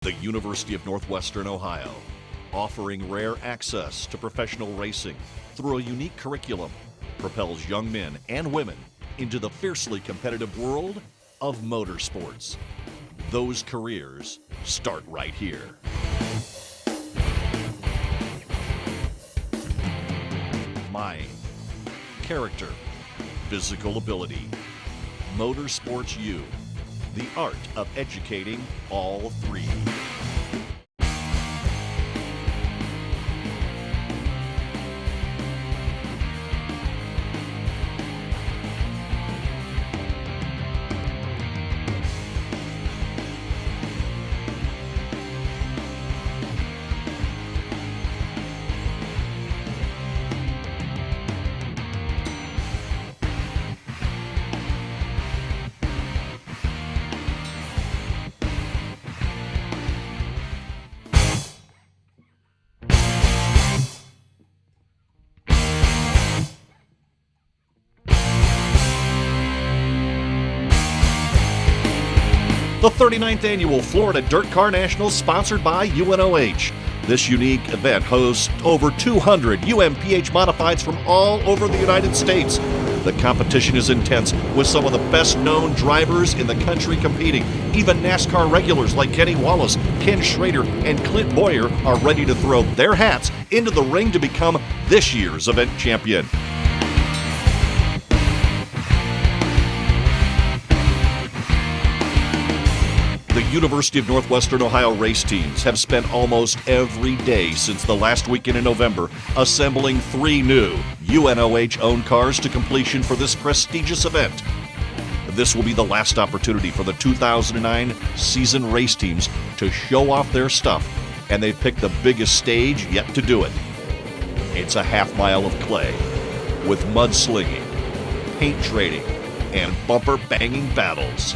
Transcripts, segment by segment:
The University of Northwestern Ohio, offering rare access to professional racing through a unique curriculum, propels young men and women into the fiercely competitive world of motorsports. Those careers start right here. Mind, character, physical ability. Motorsports U, the art of educating all three. The 39th Annual Florida Dirt Car Nationals, sponsored by UNOH. This unique event hosts over 200 UMPH modifieds from all over the United States. The competition is intense, with some of the best-known drivers in the country competing. Even NASCAR regulars like Kenny Wallace, Ken Schrader, and Clint Boyer are ready to throw their hats into the ring to become this year's event champion. The University of Northwestern Ohio race teams have spent almost every day since the last weekend in November assembling 3 new UNOH-owned cars to completion for this prestigious event. This will be the last opportunity for the 2009 season race teams to show off their stuff, and they've picked the biggest stage yet to do it. It's a half-mile of clay with mudslinging, paint trading, and bumper-banging battles.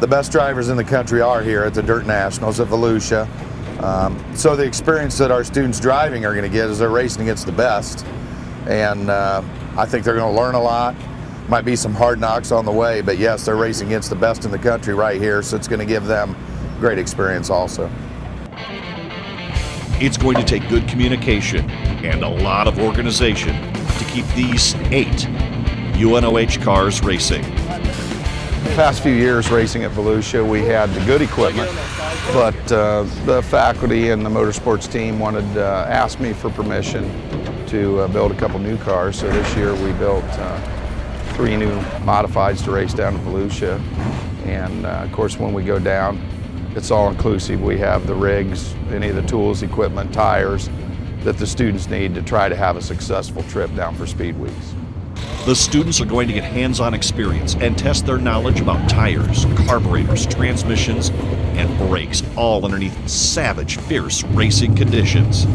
The best drivers in the country are here at the Dirt Nationals at Volusia. So the experience that our students driving are going to get is they're racing against the best. And I think they're going to learn a lot. Might be some hard knocks on the way, but yes, they're racing against the best in the country right here, so it's going to give them great experience also. It's going to take good communication and a lot of organization to keep these 8 UNOH cars racing. The past few years racing at Volusia, we had the good equipment, but the faculty and the motorsports team asked me for permission to build a couple new cars. So this year we built 3 new modifieds to race down to Volusia. And of course, when we go down, it's all inclusive. We have the rigs, any of the tools, equipment, tires that the students need to try to have a successful trip down for Speed Weeks. The students are going to get hands-on experience and test their knowledge about tires, carburetors, transmissions, and brakes, all underneath savage, fierce racing conditions.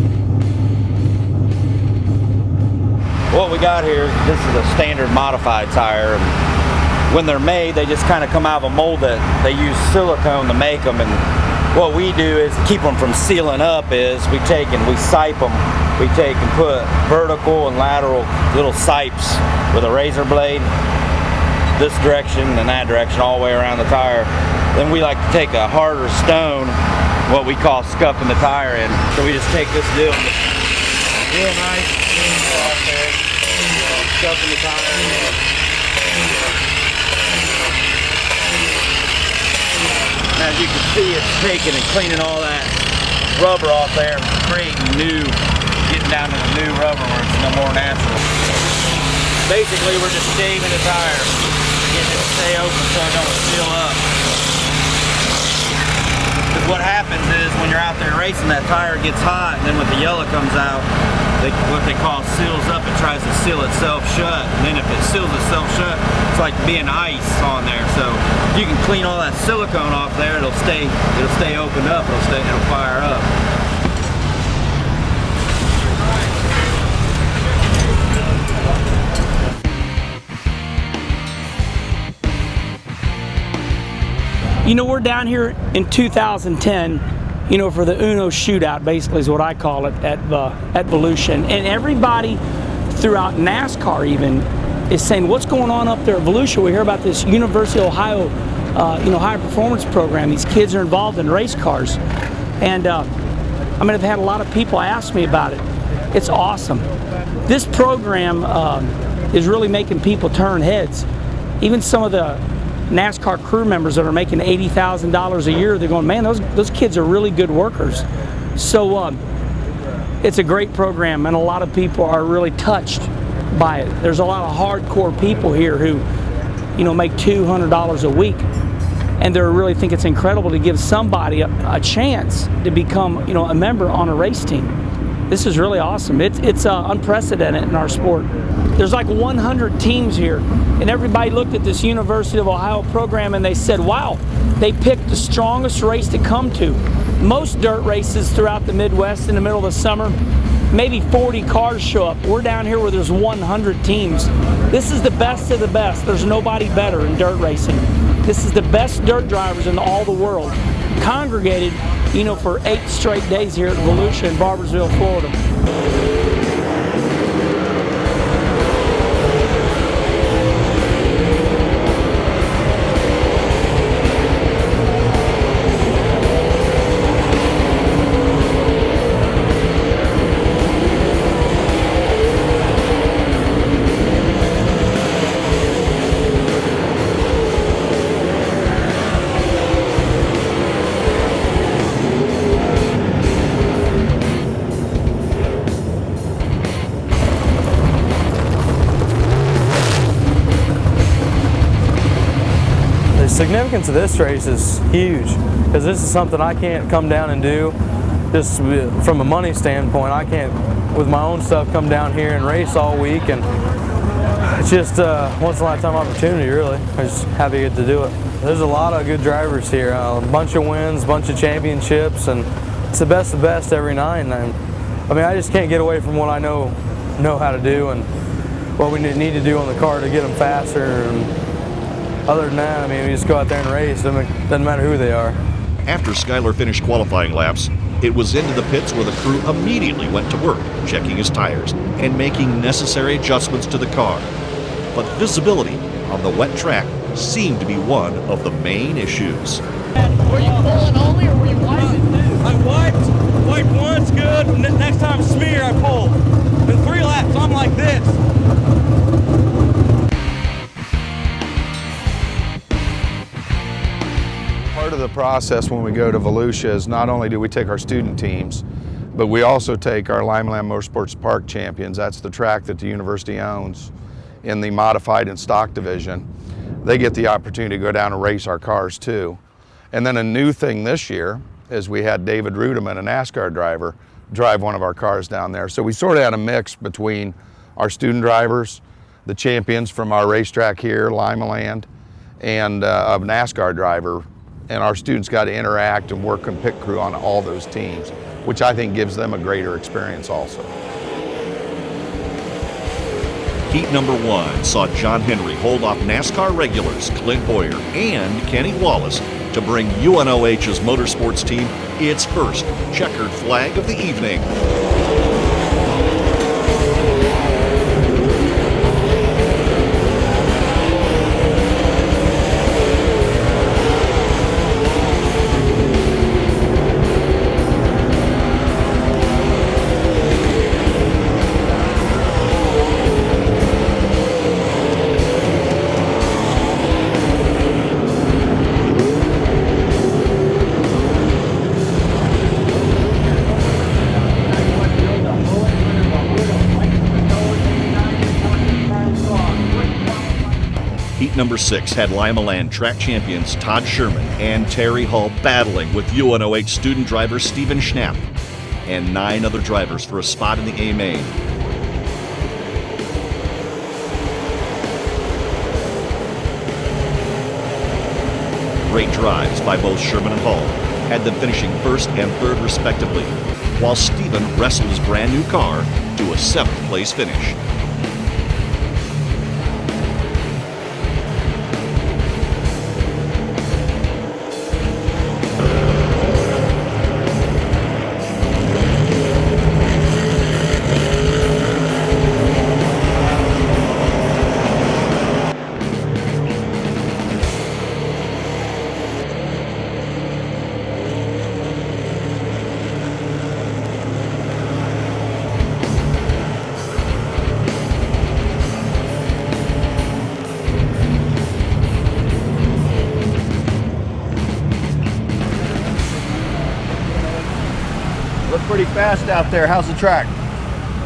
What we got here, this is a standard modified tire. And when they're made, they just kind of come out of a mold that they use silicone to make them. And what we do is keep them from sealing up is we take and we sipe them. We take and put vertical and lateral little sipes with a razor blade, this direction and that direction, all the way around the tire. Then we like to take a harder stone, what we call scuffing the tire in. So we just take this deal, real nice, off there, scuffing the tire in. As you can see, it's taking and cleaning all that rubber off there and creating new, getting down to the new rubber where it's no more natural. Basically, we're just shaving the tire, getting it to stay open so it don't seal up. what happens is when you're out there racing, that tire gets hot, and then when the yellow comes out, what they call seals up, it tries to seal itself shut. And then if it seals itself shut, it's like being ice on there. So if you can clean all that silicone off there, it'll stay opened up, it'll fire up. You know, we're down here in 2010, you know, for the Uno shootout, basically is what I call it, at Volusia. And everybody throughout NASCAR even is saying, what's going on up there at Volusia? We hear about this University of Ohio, high performance program. These kids are involved in race cars. And I've had a lot of people ask me about it. It's awesome. This program is really making people turn heads. Even some of the NASCAR crew members that are making $80,000 a year, they're going, man, those kids are really good workers. So it's a great program, and a lot of people are really touched by it. There's a lot of hardcore people here who, make $200 a week, and they really think it's incredible to give somebody a chance to become, a member on a race team. This is really awesome. It's unprecedented in our sport. There's like 100 teams here, and everybody looked at this University of Ohio program and they said, wow, they picked the strongest race to come to. Most dirt races throughout the Midwest in the middle of the summer, maybe 40 cars show up. We're down here where there's 100 teams. This is the best of the best. There's nobody better in dirt racing. This is the best dirt drivers in all the world, congregated, for 8 straight days here at Volusia in Barboursville, Florida. The significance of this race is huge, because this is something I can't come down and do just from a money standpoint. I can't, with my own stuff, come down here and race all week, and it's just a once in a lifetime opportunity, really. I'm just happy to get to do it. There's a lot of good drivers here, a bunch of wins, a bunch of championships, and it's the best of the best every night. And I just can't get away from what I know how to do and what we need to do on the car to get them faster. And other than that, we just go out there and race. Doesn't matter who they are. After Skyler finished qualifying laps, it was into the pits where the crew immediately went to work, checking his tires and making necessary adjustments to the car. But visibility on the wet track seemed to be one of the main issues. Were you pulling only, or were you wiping too? I wiped once, good. Next time smear, I pull. In 3 laps, I'm like this. Part of the process when we go to Volusia is not only do we take our student teams, but we also take our Limeland Motorsports Park champions. That's the track that the university owns in the modified and stock division. They get the opportunity to go down and race our cars too. And then a new thing this year is we had David Rudeman, a NASCAR driver, drive one of our cars down there. So we sort of had a mix between our student drivers, the champions from our racetrack here, Limeland, and a NASCAR driver. And our students got to interact and work in pit crew on all those teams, which I think gives them a greater experience also. Heat number 1 saw John Henry hold off NASCAR regulars Clint Boyer and Kenny Wallace to bring UNOH's motorsports team its first checkered flag of the evening. number 6 had Lima Land track champions Todd Sherman and Terry Hall battling with UNOH student driver Steven Schnapp and 9 other drivers for a spot in the A main. Great drives by both Sherman and Hall had them finishing 1st and 3rd respectively, while Steven wrestled his brand new car to a 7th place finish. Look pretty fast out there. How's the track?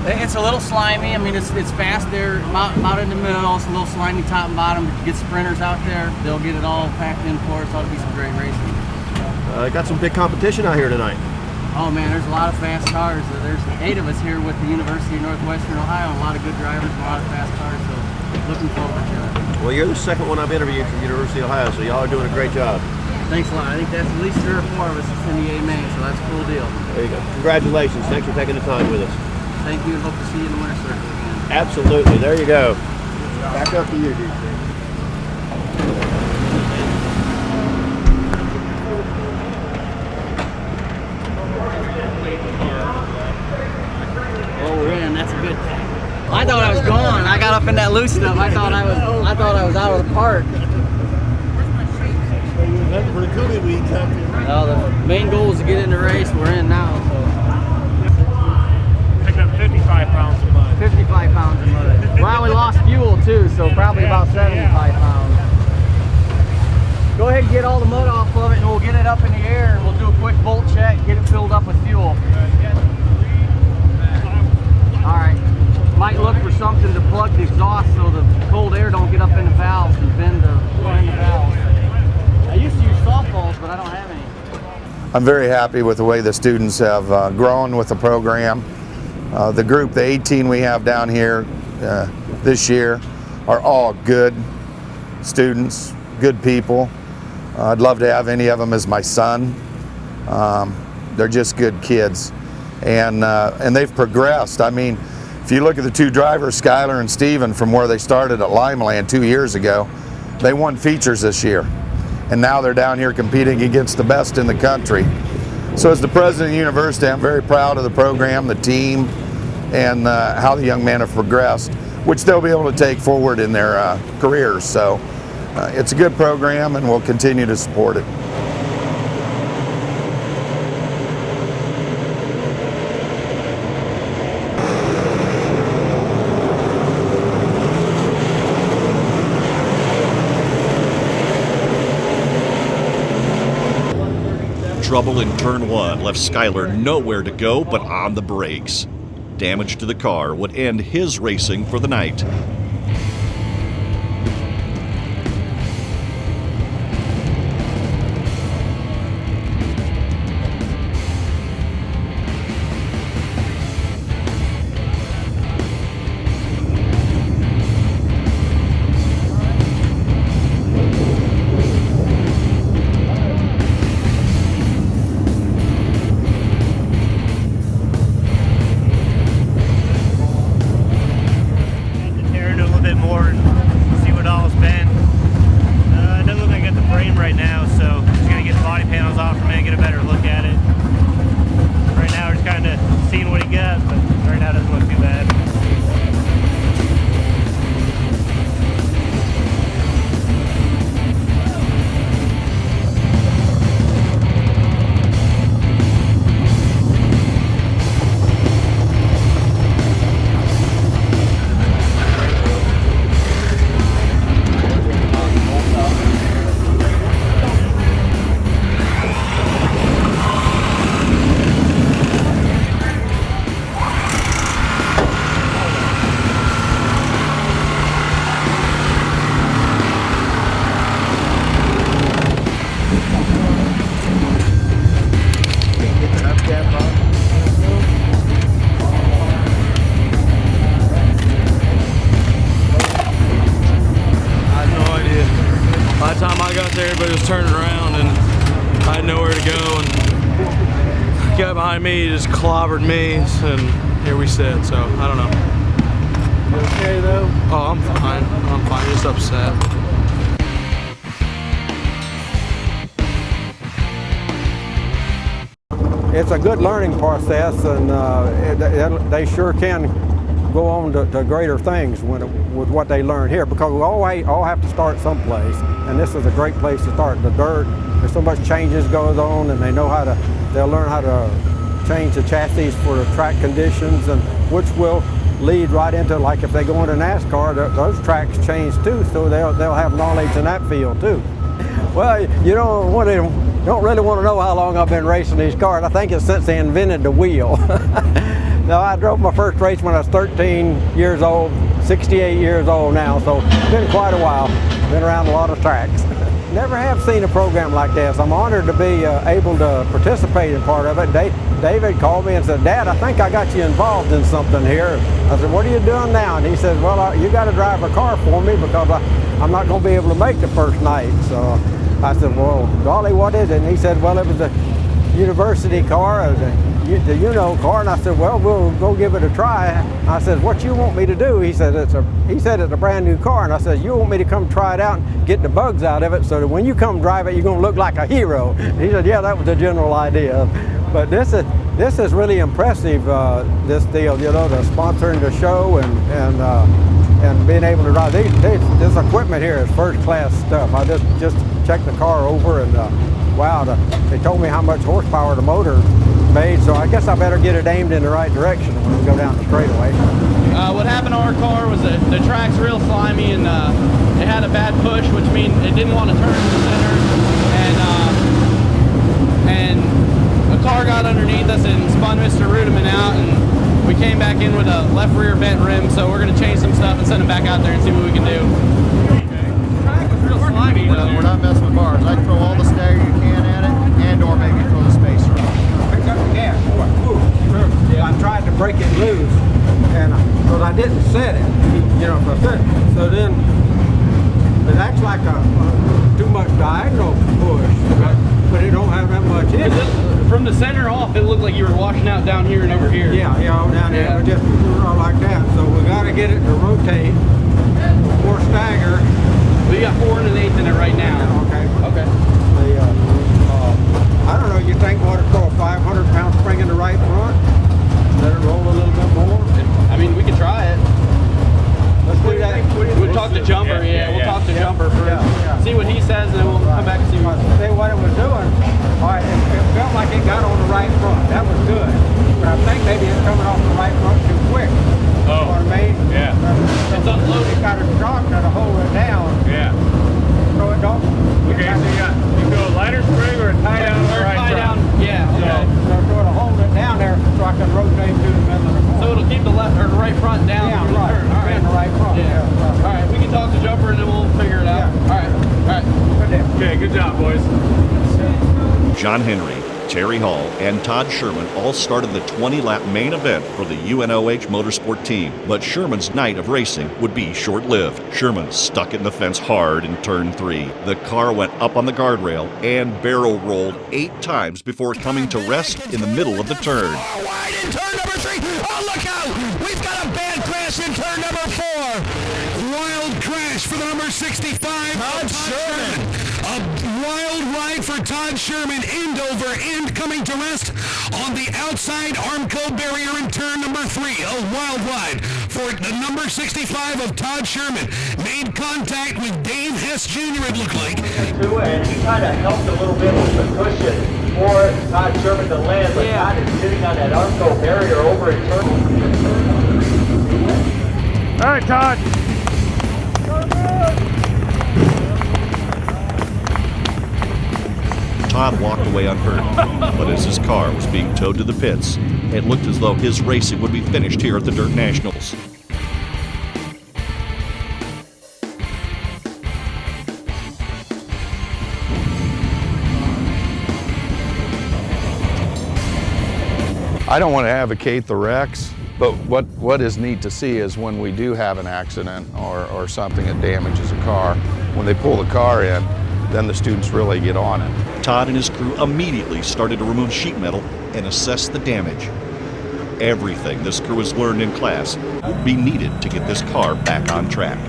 It's a little slimy. I mean, it's fast there, about in the middle. It's a little slimy top and bottom. But you get sprinters out there, they'll get it all packed in for us. Ought to be some great racing. Got some big competition out here tonight. Oh man, there's a lot of fast cars. There's 8 of us here with the University of Northwestern Ohio. A lot of good drivers, a lot of fast cars. So looking forward to it. Well, you're the second one I've interviewed from University of Ohio, so y'all are doing a great job. Thanks a lot. I think that's at least 3 or 4 of us that's in the A main, so that's a cool deal. There you go. Congratulations. Thanks for taking the time with us. Thank you, and hope to see you in the winter circle again. Absolutely. There you go. Back up to you, dude. Oh, we're in. That's a good thing. I thought I was gone. I got up in that loose stuff. I thought I was out of the park. For the coolie week, Well, the main goal is to get in the race. We're in now, so. Picked up 55 pounds of mud. 55 pounds of mud. Well, we lost fuel too, so probably about 75 pounds. Go ahead and get all the mud off of it, and we'll get it up in the air, and we'll do a quick bolt check, get it filled up with fuel. All right. Might look for something to plug the exhaust so the cold air don't get up in the valves and bend the valves. I used to use softballs, but I don't have any. I'm very happy with the way the students have grown with the program. The group, the 18 we have down here this year, are all good students, good people. I'd love to have any of them as my son. They're just good kids, and they've progressed. I mean, if you look at the 2 drivers, Skylar and Steven, from where they started at Lima Land 2 years ago, they won features this year. And now they're down here competing against the best in the country. So as the president of the university, I'm very proud of the program, the team, and how the young men have progressed, which they'll be able to take forward in their careers. So it's a good program, and we'll continue to support it. Trouble in turn 1 left Skylar nowhere to go but on the brakes. Damage to the car would end his racing for the night. to go, and the guy behind me just clobbered me, and here we sit. So I don't know. You okay though? Oh, I'm fine. I'm fine. Just upset. It's a good learning process, and they sure can go on to greater things with what they learn here, because we all have to start someplace, and this is a great place to start. The dirt, there's so much changes goes on, and they'll learn how to change the chassis for the track conditions, and which will lead right into, like if they go into NASCAR, those tracks change too, so they'll have knowledge in that field too. Well, you don't really want to know how long I've been racing these cars. I think it's since they invented the wheel. Now, I drove my first race when I was 13 years old, 68 years old now, so it's been quite a while. Been around a lot of tracks. Never have seen a program like this. I'm honored to be able to participate in part of it. David called me and said, "Dad, I think I got you involved in something here." I said, "What are you doing now?" And he said, "Well, you got to drive a car for me because I'm not going to be able to make the first night." So I said, "Well, golly, what is it?" And he said, "Well, it was a university car, the car." And I said, "Well, we'll go give it a try." I said, "What you want me to do?" He said, it's a brand new car. And I said, "You want me to come try it out and get the bugs out of it so that when you come drive it, you're going to look like a hero?" And he said, "Yeah, that was the general idea." But this is really impressive, this deal, the sponsoring the show and being able to drive. This equipment here is first class stuff. I just checked the car over, and wow, they told me how much horsepower the motor made, so I guess I better get it aimed in the right direction when we go down the straightaway. What happened to our car was that the track's real slimy, and it had a bad push, which means it didn't want to turn to the center, and a car got underneath us and spun Mr. Rudiman out, and we came back in with a left rear bent rim, so we're going to change some stuff and send him back out there and see what we can do. The track was real slimy. We're not messing with bars. I'd throw all the stagger you can at it, and or maybe throw the spacer. Pick up the gas. I tried to break it loose, and because I didn't set it, so then it acts like a too much diagonal push, but it don't have that much in it. From the center off, it looked like you were washing out down here and over here. Yeah, down here, just like that. So we got to get it to rotate or stagger. We got 4 1/8 in it right now. Okay. Okay. I don't know, you think what, throw a 500-pound spring in the right front? Let it roll a little bit more? I mean, we could try it. Let's do that. We'll talk to Jumper, we'll talk to Jumper first. See what he says, and then we'll come back and see what it was doing. All right, it felt like it got on the right front. That was good. But I think maybe it's coming off the right front too quick. Oh. You know what I mean? Yeah. It's unloaded. You got a shock to hold it down. Yeah. So it don't. Okay, so you go a lighter spring or a tie down or right tie down. Yeah. Okay. So it'll hold it down there so I can rotate through the middle of the corner. So it'll keep the left or the right front down. Yeah, when we right. turn. All right. In the right front. Yeah. Right. All right. We can talk to Jumper and then we'll figure it out. Yeah. All right. All right. Okay, good job, boys. John Henry, Terry Hall, and Todd Sherman all started the 20-lap main event for the UNOH Motorsport team, but Sherman's night of racing would be short-lived. Sherman stuck in the fence hard in turn 3. The car went up on the guardrail and barrel rolled 8 times before coming to rest in the middle of the turn. Wide in turn number 3. Oh, look out! We've got a bad crash in turn number 4. Wild crash for the number 65. Todd Sherman. A wild ride for Todd Sherman, end over end, coming to rest on the outside Armco barrier in turn number 3. A wild ride for the number 65 of Todd Sherman. Made contact with Dave Hess Jr., it looked like. And he kind of helped a little bit with the cushion for Todd Sherman to land, but Todd is sitting on that Armco barrier over in turn. All right, Todd. Todd walked away unhurt, but as his car was being towed to the pits, it looked as though his racing would be finished here at the Dirt Nationals. I don't want to advocate the wrecks, but what is neat to see is when we do have an accident or something that damages a car, when they pull the car in, then the students really get on it. Todd and his crew immediately started to remove sheet metal and assess the damage. Everything this crew has learned in class will be needed to get this car back on track.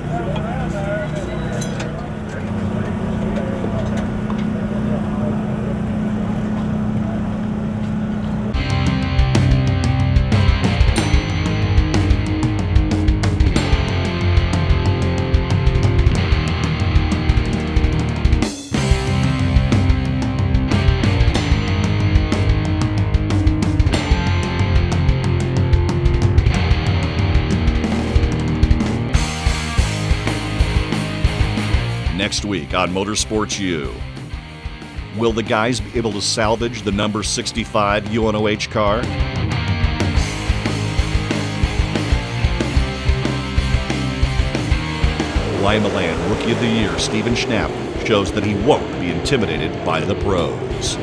Next week on Motorsports U, will the guys be able to salvage the number 65 UNOH car? Lima-Land Rookie of the Year Steven Schnapp shows that he won't be intimidated by the pros.